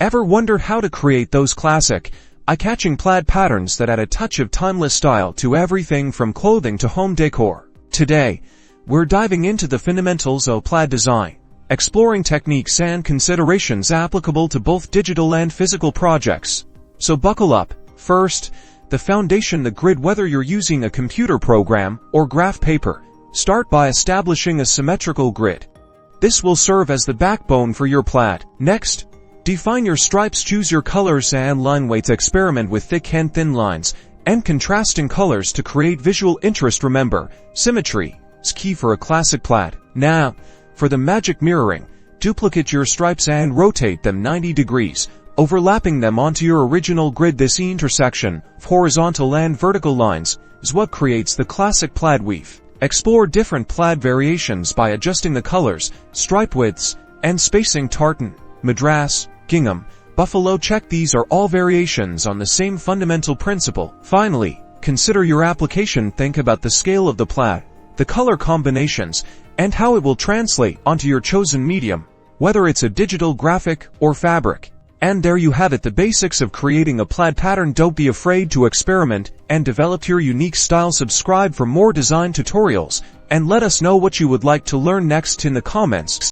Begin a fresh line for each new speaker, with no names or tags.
Ever wondered how to create those classic, eye-catching plaid patterns that add a touch of timeless style to everything from clothing to home decor? Today, we're diving into the fundamentals of plaid design, exploring techniques and considerations applicable to both digital and physical projects. So buckle up. First, the foundation, the grid. Whether you're using a computer program or graph paper, start by establishing a symmetrical grid. This will serve as the backbone for your plaid. Next, define your stripes. Choose your colors and line weights. Experiment with thick and thin lines and contrasting colors to create visual interest. Remember, symmetry is key for a classic plaid. Now, for the magic mirroring, duplicate your stripes and rotate them 90 degrees, overlapping them onto your original grid. This intersection of horizontal and vertical lines is what creates the classic plaid weave. Explore different plaid variations by adjusting the colors, stripe widths, and spacing. Tartan, Madras, gingham, buffalo check. These are all variations on the same fundamental principle. Finally, consider your application. Think about the scale of the plaid, the color combinations, and how it will translate onto your chosen medium, whether it's a digital, graphic, or fabric. And there you have it, the basics of creating a plaid pattern. Don't be afraid to experiment and develop your unique style. Subscribe for more design tutorials, and let us know what you would like to learn next in the comments.